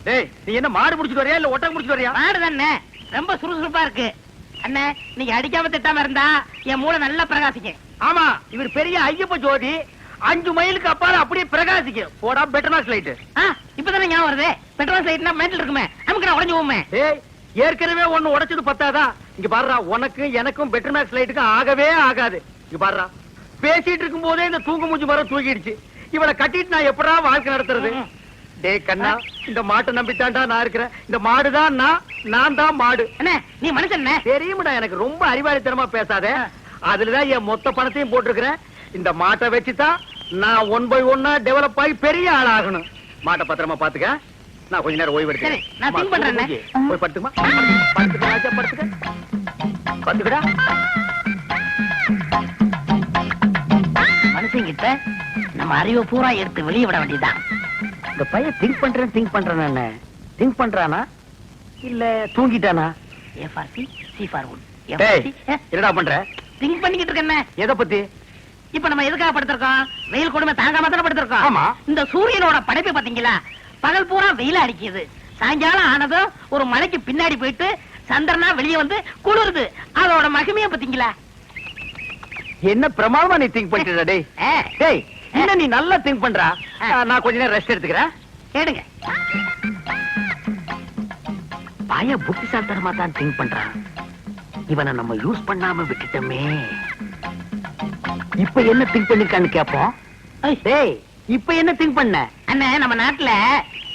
டேய் நீ என்ன மாடு முடிச்சிட்டு வரியா இல்ல ஒட்டகம் முடிச்சிட்டு வரியா? மாடு தானே, ரொம்ப சுறுசுறுப்பா இருக்கு. அண்ணே நீங்க அடிக்காம திட்டாம இருந்தா என் மூளை நல்லா பிரகாசிக்கும். ஆமா, இவர் பெரிய ஐயப்ப ஜோதி. 5 மைலுக்கு அப்பால அப்படியே பிரகாசிக்கும். போடா பெட்ரோல் லைட். இப்பதானே ஞாபகம் வருது. பெட்ரோல் லைட்னா மேட்டில் இருக்குமே, நமக்கு நான் உடஞ்சு போமே. டேய் ஏற்கனவே ஒண்ணு உடைச்சது பத்தாதா? இங்க பாருடா, உனக்கு எனக்கும் பெட்ரோல் லைட்டுக்கு ஆகவே ஆகாது. இங்க பாருடா, பேசிட்டு இருக்கும் போதே இந்த தூங்கு மூஞ்சி மரம் தூக்கிடுச்சு. இவளை கட்டிட்டு நான் எப்படா வாழ்க்கை நடத்துறது? டேய் கண்ணா, இந்த மாட்டை நம்பித்தாண்டா நான் இருக்கிறேன். இந்த மாடுதான் நான் தான் மாடு. என்ன நீ மனுஷன்? தெரியுமாடா, எனக்கு ரொம்ப அறிவாளித்தனமா பேசாத. அதுலதான் என் மொத்த பணத்தையும் போட்டிருக்கிறேன். இந்த மாட்டை வச்சுதான் நான் 1 by 1 டெவலப் ஆகி பெரிய ஆளாகணும். மாட்டை பத்திரமா பாத்துக்க. நான் கொஞ்ச நேரம் ஓய்வு எடுக்கிறேன். நான் திங்க் பண்றேன். போய் படுத்துமா, படுத்துக்க. படுத்துக்கடா. மனுஷங்கிட்ட நம்ம அறிவை பூரா எடுத்து வெளியே விட வேண்டியதுதான். இந்த பையன் திங்க் பண்றேன் திங்க் பண்றானா இல்ல தூங்கிட்டானா? A for C, C for wood. என்னடா பண்ற? திங்க் பண்ணிக்கிட்டு இருக்கேன். எதை பத்தி? இப்ப நம்ம எதுக்காக படுத்திருக்கோம்? வெயில் கொடுமை தாங்காம தானே படுத்திருக்கோம். ஆமா. இந்த சூரியனோட படைப்பு பாத்தீங்களா? பகல் பூரா வெயில் அடிக்குது, சாயங்காலம் ஆனதும் ஒரு மலைக்கு பின்னாடி போயிட்டு சந்திரனா வெளியே வந்து குளிருது. அதோட மகிமைய பாத்தீங்களா? என்ன பிரமாதமா நீ திங்க் பண்ணிட்டு? டேய் டேய், என்ன நீ நல்லா திங்க் பண்றா. நான் கொஞ்ச நேரம் ரெஸ்ட் எடுத்துக்கிறேன். கேடுங்க. பய புத்திசாலித்தனமா தான் திங்க் பண்றான். இவனை நம்ம யூஸ் பண்ணாம விட்டுட்டோமே. இப்ப என்ன திங்க் பண்ணிருக்கான்னு கேப்போம். டேய் இப்ப என்ன திங்க் பண்ண? அண்ணே நம்ம நாட்டுல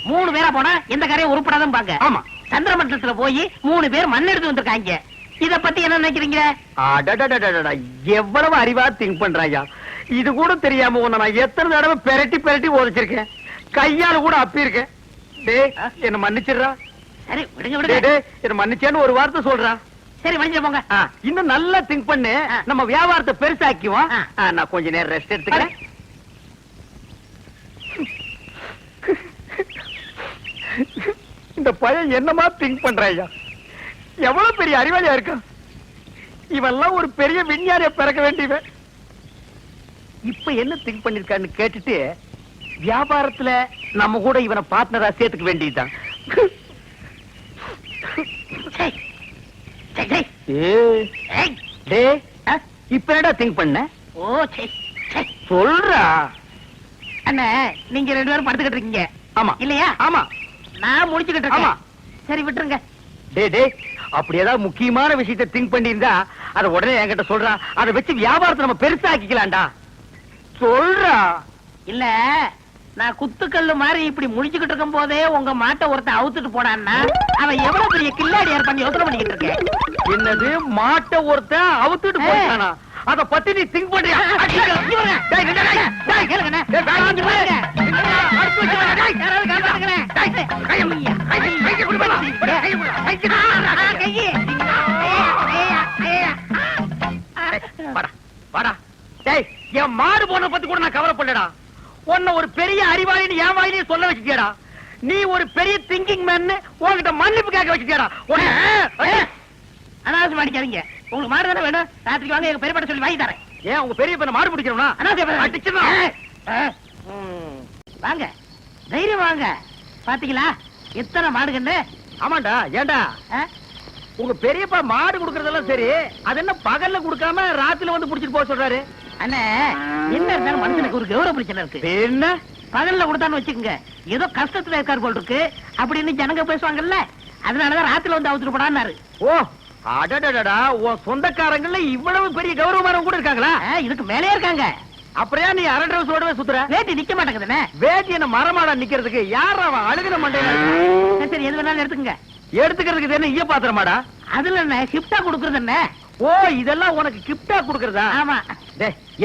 3 பேரா போனா எந்த காரையும் உருப்படாதான் பாங்க. ஆமா. சந்திரமண்டலத்துல போய் 3 பேர் மண் எடுத்து வந்திருக்காங்க. இத பத்தி என்ன நினைக்கிறீங்க? எவ்வளவு அறிவா திங்க் பண்றாயா. இது கூட தெரியாம உன்னை நான் எத்தனை தடவை பெரட்டி உதச்சிருக்கேன். கையால கூட அப்பி இருக்கேன். டேய் என்ன மன்னிச்சிடுறா. சரி விடுங்க. என்ன மன்னிச்சேன்னு ஒரு வார்த்தை சொல்றா. சரி மன்னிச்சு போங்க. இன்னும் நல்லா திங்க் பண்ணு. நம்ம வியாபாரத்தை பெருசாக்குவோம். நான் கொஞ்ச நேரம் ரெஸ்ட் எடுத்துக்கிறேன். இந்த பையன் என்னமா திங்க் பண்றாயா. எவ்வளவு பெரிய அறிவாளியா இருக்கா. இவெல்லாம் ஒரு பெரிய விஞ்ஞானிய பிறக்க வேண்டியவன். இப்ப என்ன திங்க் பண்ணிருக்கான்னு கேட்டுட்டு வியாபாரத்துல நம்ம கூட இவனை பார்ட்னரா சேர்த்துக்க வேண்டியதுதான். இப்ப என்னடா திங்க் பண்ண? சொல்றா. அண்ணே நீங்க 2 பேரும் படுத்துக்கிட்டு இருக்கீங்க. ஆமா இல்லையா? ஆமா. நான் முடிச்சுக்கிட்டு இருக்கேன். சரி விட்டுருங்க. டேய் அப்படி ஏதாவது முக்கியமான விஷயத்தை திங்க் பண்ணியிருந்தா அதை உடனே என்கிட்ட சொல்றா. அதை வச்சு வியாபாரத்தை நம்ம பெருசாக்கிக்கலாம்டா. சொல்றா. இல்ல நான் குத்துக்கல்லு மாதிரி இப்படி முடிச்சுக்கிட்டு இருக்கும் போதே உங்க மாட்டை ஒருத்தன் அவுத்துட்டு போனான்னா அவன் எவ்வளவு பெரிய கில்லாடியா இருப்பான்னு யோசனை பண்ணிக்கிட்டு இருக்கேன். என்னது மாட்டை ஒருத்தன் அவுத்துட்டு போனானா? அத பத்தி நீ திங்க் பண்றியா? என் மாடு போன பத்தி கூட நான் கவலைப்படலடா. உன்ன ஒரு பெரிய அறிவாளின்னு என் வாயிலே சொல்ல வச்சுட்டியடா. நீ ஒரு பெரிய திங்கிங் மேன் உன்கிட்ட மன்னிப்பு கேட்க வச்சுட்டியடா. அனாவசியம் அடிக்காதீங்க. உங்களுக்கு மாடு தானே வேணும்? ராத்திரிக்கு வாங்க, எங்க பெரியப்பட்ட சொல்லி வாங்கி தரேன். ஏன் உங்க பெரிய பண்ண மாடு பிடிக்கிறோம்னா வாங்க, தைரியம் வாங்க. பாத்தீங்களா எத்தனை மாடுகன்னு? ஆமாண்டா. ஏண்டா உங்க பெரியப்பா மாடு குடுக்கறதெல்லாம் சரி, அது என்ன பகல்ல குடுக்காம ராத்திரில வந்து புடிச்சிட்டு போக சொல்றாரு? அண்ணே என்ன இருந்தாலும் மனுஷனுக்கு ஒரு கௌரவ பிரச்சனை இருக்கு. என்ன பகல்ல கொடுத்தான்னு வச்சுக்கோங்க, ஏதோ கஷ்டத்துல இருக்கார் போல் இருக்கு அப்படின்னு ஜனங்க பேசுவாங்கல்ல. அதனாலதான் ராத்திரில வந்து அவுத்துட்டு போடான்னாரு. ஓ அடடடடா, உன் சொந்தக்காரங்கள்ல இவ்வளவு பெரிய கௌரவமானவங்க கூட இருக்காங்களா? இதுக்கு மேலே இருக்காங்க. அப்புறம் நீ அரை டிரஸோடவே சுத்துற? வேட்டி நிக்க மாட்டேங்குதுண்ணே. வேட்டி என்ன மரமாடா நிக்கிறதுக்கு? யார் அவன் அழுகிற மண்டையில? சரி எது வேணாலும் எடுத்துக்கங்க. எடுத்துக்கிறதுக்கு என்ன ஈய பாத்திரமாடா? அதுல என்ன கிஃப்டா கொடுக்கறது என்ன? ஓ இதெல்லாம் உனக்கு கிஃப்டா கொடுக்கறதா? ஆமா.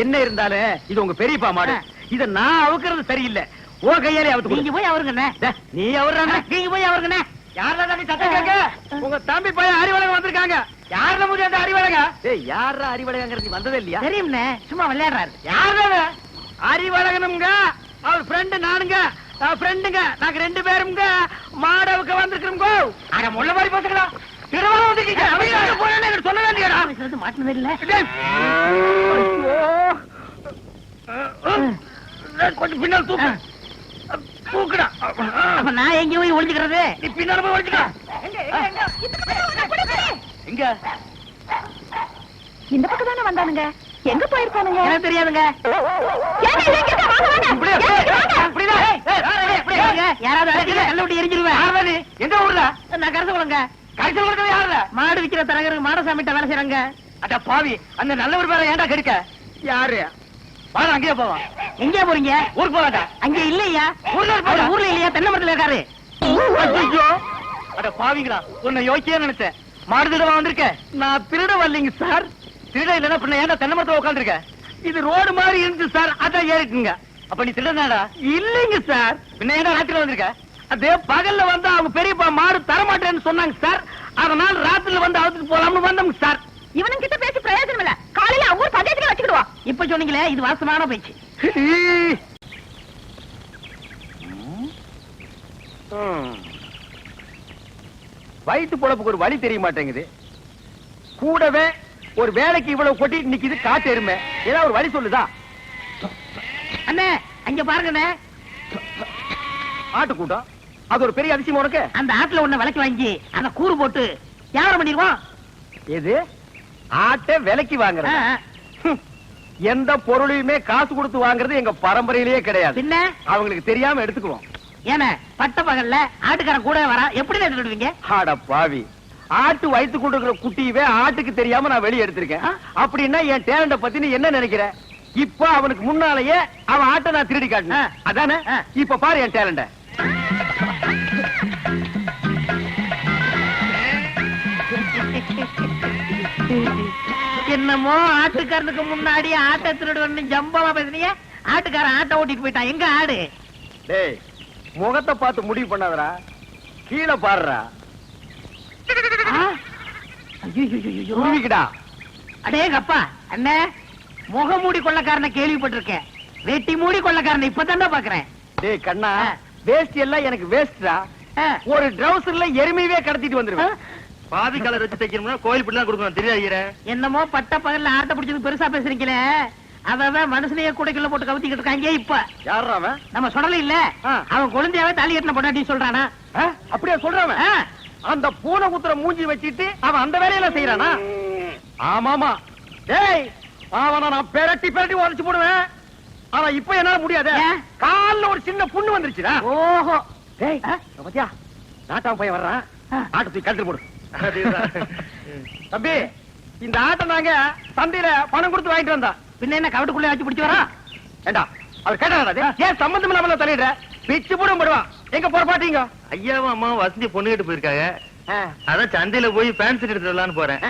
என்ன இருந்தாலும் இது உங்க பெரியப்பா மாடு. இத நான் அவுக்கிறது சரியில்லை. ஓ கையாலே அவுத்து. நீங்க போய் அவருங்கண்ணே. நீ அவர்றானே. நீங்க போய் அவருங்கண்ணே. யாரா நீ சத்தம் கேட்க? உங்க தம்பி பையன் அறிவழகன் வந்திருக்காங்க. யாரா முடி அந்த அறிவழகா? டேய் யாரா அறிவழகங்கிறது நீ வந்ததே இல்லையா? தெரியும்ண்ணே, சும்மா விளையாடுறாரு. யாரா அறிவழகனுங்க? அவர் ஃப்ரெண்டு நானுங்க. ஃப்ரெண்டுங்க நாங்க 2 பேருங்க மாடவுக்கு வந்திருக்கிறோம். அட முள்ள மாதிரி பேசுறா. திருவாரூர் வந்துட்டீங்க. அவங்க போறேன்னு எனக்கு சொல்ல வேண்டியடா. மாட்டினது இல்ல. கொஞ்சம் பின்னால் தூக்கு. தூக்குடா. அப்ப நான் எங்க போய் ஒளிஞ்சுக்கிறது? நீ பின்னால போய் ஒளிஞ்சுக்க. எங்க? இந்த பக்கம் தானே வந்தானுங்க. எங்க போயிருக்கானுங்க? எனக்கு தெரியாதுங்க. யாராவது கல்ல விட்டு எரிஞ்சிருவேன். எந்த ஊர்ல? நான் கரசு குளங்க. கடைசியில் கொடுத்தது யாருல? மாடு விக்கிற தரகருக்கு மாடசாமிட்ட வேலை செய்யறாங்க. அட பாவி, அந்த நல்லவர் பேரை ஏன்டா கெடுக்க? யாரு? வாடா அங்கேயே போவான். எங்க போறீங்க? ஊருக்கு போவாடா. அங்க இல்லையா? ஊர்ல இருப்பாரு. ஊர்ல இல்லையா? தென்னை மரத்துல இருக்காரு. ஐயோ, அட பாவிங்களா, உன்னை யோக்கியே நினைச்சேன். மாடு திருட வந்திருக்க. நான் திருட வரலைங்க சார். திருட இல்லைன்னா பின்ன ஏன்டா தென்னை மரத்துல உட்காந்துருக்க? இது ரோடு மாதிரி இருந்துச்சு சார், அதான் ஏறிக்குங்க. அப்ப நீ திருடனாடா? இல்லைங்க சார். பின்ன ஏன்டா ராத்திரில வந்திருக்க? அதே பகல்ல வந்து அவங்க பெரியப்பா மாடு தரமாட்டேன்னு சொன்னாங்க சார். அதனால ராத்திரில வந்து அவுத்துட்டு போலாம்னு வந்தோம் சார். இவனுங்க கிட்ட பேசி பிரயோஜனம் இல்ல. காலையில அவங்க ஊர் பஞ்சாயத்துக்கு வச்சுக்கிடுவா. இப்ப சொன்னீங்களே, இது வாசமான பேச்சு. வயிற்று பொழப்புக்கு ஒரு வழி தெரிய மாட்டேங்குது. கூடவே ஒரு வேலைக்கு இவ்வளவு கொட்டி நிக்குது காட்டு எருமை. ஏதாவது ஒரு வழி சொல்லுதா? அண்ணே, அங்க பாருங்கண்ணே. ஆட்டு கூட்டம், அது ஒரு பெரிய அதிசயம் உனக்கு. அந்த ஆட்டுல ஒண்ணு விலைக்கு வாங்கி அந்த கூறு போட்டு வியாபாரம் பண்ணிடுவோம். எது? ஆட்டை விலைக்கு வாங்குறது? எந்த பொருளையுமே காசு கொடுத்து வாங்குறது எங்க பரம்பரையிலேயே கிடையாது. பின்ன அவங்களுக்கு தெரியாம எடுத்துக்குவோம். ஏன பட்ட பகல்ல ஆட்டுக்காரன் கூட வர எப்படி எடுத்துடுவீங்க? ஆட பாவி, ஆட்டு வயித்து கொடுக்கிற குட்டியவே ஆட்டுக்கு தெரியாம நான் வெளியே எடுத்திருக்கேன். அப்படின்னா என் டேலண்ட பத்தி நீ என்ன நினைக்கிற? இப்ப அவனுக்கு முன்னாலேயே அவன் ஆட்டை நான் திருடி காட்டினேன், அதானே? இப்ப பாரு என் டேலண்ட. என்னமோ ஆட்டுக்காரனுக்கு முன்னாடி ஆட்டை திருடுவன்னு ஜம்பமா பேசுனீங்க. ஆட்டுக்காரன் ஆட்டை ஓட்டிட்டு போயிட்டான். எங்க ஆடு? டேய், முகத்தை பார்த்து முடிவு பண்ணாதடா, கீழே பாருடா. உருவிக்கடா. அடேங்கப்பா அண்ணே, முகமூடி கொள்ளக்காரனை கேள்விப்பட்டிருக்கேன். வெட்டி மூடி கொள்ளக்காரனை இப்பதான் பாக்குறேன். டேய் கண்ணா, வேஸ்ட் எல்லாம் எனக்கு வேஸ்டா. ஒரு ட்ரவுசர்ல எருமையவே கடத்திட்டு வந்துருவேன். பாதி கலர் வச்சு தைக்கணும்னா கோயில் பிள்ளை கொடுக்கணும், தெரியாது. என்னமோ பட்ட பகல்ல ஆட்டை பிடிச்சது பெருசா பேசுறீங்களே. அவன் மனுஷனையே கூடைக்குள்ள போட்டு கவுத்திக்கிட்டு இருக்காங்க. இப்ப யாரா அவன்? நம்ம சொல்லல இல்ல, அவன் குழந்தையாவே தாலி கட்டின பொண்டாட்டி சொல்றானா? அப்படியே சொல்றான். அந்த பூனை குத்துற மூஞ்சி வச்சிட்டு அவன் அந்த வேலையில செய்யறானா? ஆமாமா. டேய், அவனை நான் பெரட்டி பெரட்டி உடைச்சு போடுவேன். ஆனா இப்ப என்னால முடியாது. கால்ல ஒரு சின்ன புண்ணு வந்துருச்சுடா. ஓஹோ. டேய், பாத்தியா, நாட்டாம பையன் வர்றான். ஆட்டை தூக்கி கழுத்துல போடு. தம்பி, இந்த ஆட்டை நாங்க சந்தையில பணம் கொடுத்து வாங்கிட்டு வந்தா. பின்ன என்ன கவட்டுக்குள்ள வச்சு பிடிச்சு வரா? ஏண்டா, அவர் கேட்டாடா, ஏன் சம்பந்தம் இல்லாம தலையிடுற? பிச்சு போடும் போடுவான். எங்க போற பாத்தீங்க? ஐயாவும் அம்மாவும் வசந்தி பொண்ணு கேட்டு போயிருக்காங்க. அதான் சந்தையில போய் பேண்ட் செட் எடுத்துடலான்னு போறேன்.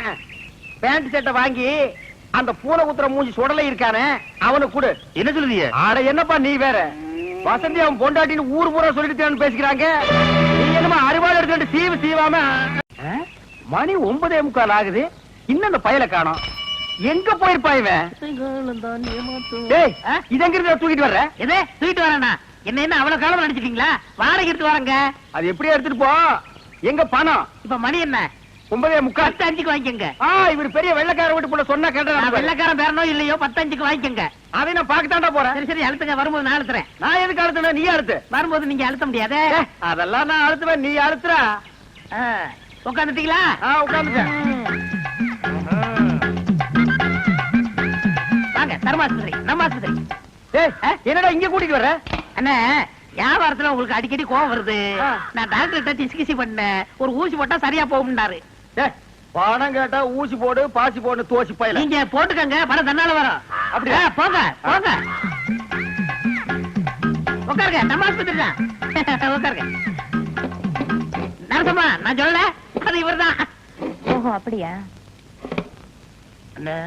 பேண்ட் செட்டை வாங்கி அந்த பூனை குத்துற மூஞ்சி சுடலை இருக்கானே அவனுக்கு கொடு. என்ன சொல்லுதீங்க? ஆட என்னப்பா நீ வேற? வசந்தி அவன் பொண்டாட்டின்னு ஊர் பூரா சொல்லிட்டு பேசிக்கிறாங்க. நீ என்னமா அறுவாள் எடுத்துட்டு சீவு சீவாம. மணி 9:45 ஆகுது, இன்னும் அந்த பயலை காணோம். எங்க போயிருப்பா இவன்? டேய், இது எங்க இருந்து தூக்கிட்டு வர்ற? எதே தூக்கிட்டு வரேன்னா என்ன அவ்வளவு காலம் நடிச்சிட்டீங்களா? வாடகை எடுத்து வரங்க. அது எப்படியே எடுத்துட்டு போ. எங்க பணம்? இப்ப மணி என்ன? 9:45. 10:05 வாங்கிக்கங்க. இவர் பெரிய வெள்ளக்கார வீட்டு போல சொன்னா கேட்டா. வெள்ளக்காரன் பேரனோ இல்லையோ 10:05 வாங்கிக்கங்க. அதை நான் பாக்கத்தாண்டா போறேன். சரி சரி, அழுத்துங்க. வரும்போது நான் அழுத்துறேன். நான் எதுக்கு அழுத்துன? நீ அழுத்து. வரும்போது நீங்க அழுத்த முடியாதே. அதெல்லாம் நான் அழுத்துவேன், நீ அழுத்துறா. உட்காந்துட்டீங்களா? உட்காந்துட்டேன். வாங்க, தர்மாஸ்பத்திரி, நம்ம ஆஸ்பத்திரி. என்னடா இங்க கூட்டிட்டு வர்ற? அண்ணே, வியாபாரத்துல உங்களுக்கு அடிக்கடி கோவம் வருது. நான் டாக்டர்கிட்ட டிஸ்கிசி பண்ணேன். ஒரு ஊசி போட்டா சரியா போகும்னாரு. பணம் கேட்டா ஊசி போடு பாசி போடு தோசி பையல. நீங்க போட்டுக்கங்க, பணம் தன்னால வரும். அப்படியா? போங்க போங்க, உட்காருங்க. நம்ம ஆஸ்பத்திரி தான், உட்காருங்க. நரசம்மா, நான் சொல்லல, அது இவர்தான். ஓஹோ, அப்படியா? அண்ணே,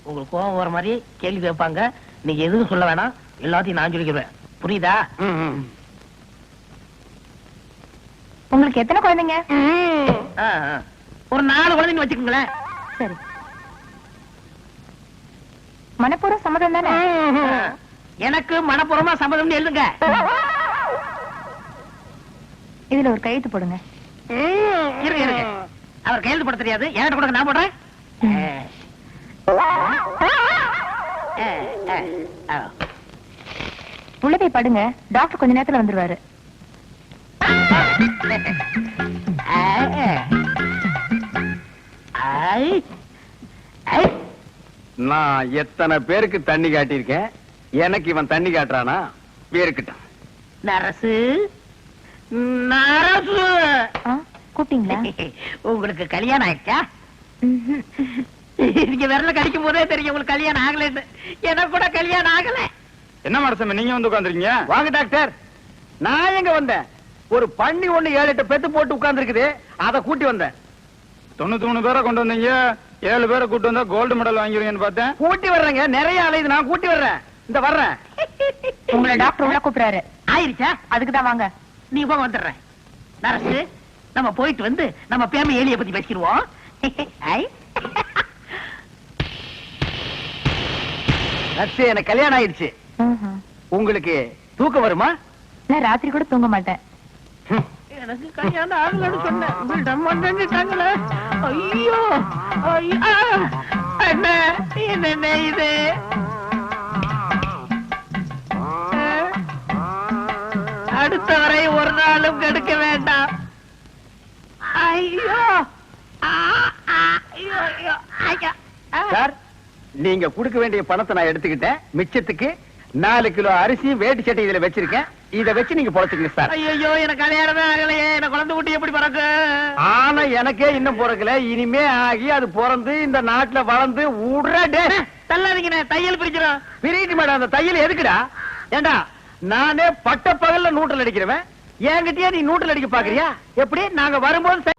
உங்களுக்கு கோவம் வர மாதிரி கேள்வி கேட்பாங்க. நீங்க எதுவும் சொல்ல வேணாம், எல்லாத்தையும் நான் சொல்லிக்கிறேன். புரியுதா? உங்களுக்கு எத்தனை குழந்தைங்க? ஒரு 4 குழந்தைன்னு வச்சுக்கோங்களேன். சரி. மனப்பூர்வ சம்மதம் தானே? எனக்கு மனப்பூர்வமா சம்மதம் எழுதுங்க. இதுல ஒரு கையெழுத்து போடுங்க. இருங்க இருங்க, அவர் கையெழுத்து போட தெரியாது. என்கிட்ட கொடுங்க, நான் போடுறேன். உள்ள போய் படுங்க, டாக்டர் கொஞ்ச நேரத்துல வந்துருவாரு. நான் எத்தனை பேருக்கு தண்ணி காட்டியிருக்கேன், எனக்கு இவன் தண்ணி காட்டுறானா? வேறுக்கிட்டான். நரசு நரசு கூப்பிட்டீங்களா? உங்களுக்கு கல்யாணம் ஆயிடுச்சா? நீங்க விரல கடிக்கும் போதே தெரியும் உங்களுக்கு கல்யாணம் ஆகலன்னு. எனக்கு கூட கல்யாணம் ஆகல. என்ன மரசம் நீங்க வந்து உட்காந்துருக்கீங்க? வாங்க டாக்டர். நான் எங்க வந்தேன்? ஒரு பண்ணி ஒண்ணு 7-8 பெத்து போட்டு உட்கார்ந்து இருக்குது, அதை கூட்டி வந்தேன். 93 பேரை கொண்டு வந்தீங்க, 7 பேரை கூட்டு வந்தா கோல்டு மெடல் வாங்கிருவீங்கன்னு பார்த்தேன். கூட்டி வர்றேங்க, நிறைய அலையுது, நான் கூட்டி வர்றேன். இந்த வர்றேன். உங்களை டாக்டர் உள்ள கூப்பிடுறாரு. ஆயிருச்சா? அதுக்குதான் வாங்க. நீ போக வந்துடுறேன். நரசு நம்ம போயிட்டு வந்து நம்ம பேம ஏலிய பத்தி பேசிடுவோம். ஐ. நர்ஸு, எனக்கு கல்யாணம் ஆயிடுச்சு. உங்களுக்கு தூக்கம் வருமா? நான் ராத்திரி கூட தூங்க மாட்டேன். எனக்கு கல்யாணம் ஆகலன்னு சொன்னேன். உங்கள்ட்ட மறந்துட்டாங்களே. ஐயோ ஐயோ அண்ணே, என்ன இது? அடுத்த வரை ஒரு நாளும் கெடுக்க வேண்டாம். ஐயோ ஐயோ ஐயோ ஐயோ. சார், நீங்க கொடுக்க வேண்டிய பணத்தை நான் எடுத்துக்கிட்டேன். மிச்சத்துக்கு 4 கிலோ அரிசி வேட்டி சட்டை இதுல வச்சிருக்கேன். இத வச்சு நீங்க பொழைச்சுக்கங்க சார். ஐயோ எனக்கு கல்யாணமே ஆகலையே. எனக்கு குழந்தை குட்டி எப்படி பிறக்கு? ஆனா எனக்கே இன்னும் பிறக்கல. இனிமே ஆகி அது பிறந்து இந்த நாட்டுல வளர்ந்து உடனே தள்ளாதீங்க, தையல் பிரிக்கிறோம். பிரிட்டு மேடம். அந்த தையல் எதுக்குடா? ஏண்டா, நானே பட்ட பகல்ல நூற்றல் அடிக்கிறவன், என்கிட்டயே நீ நூற்றல் அடிக்க பாக்குறியா? எப்படி? நாங்க வரும்போது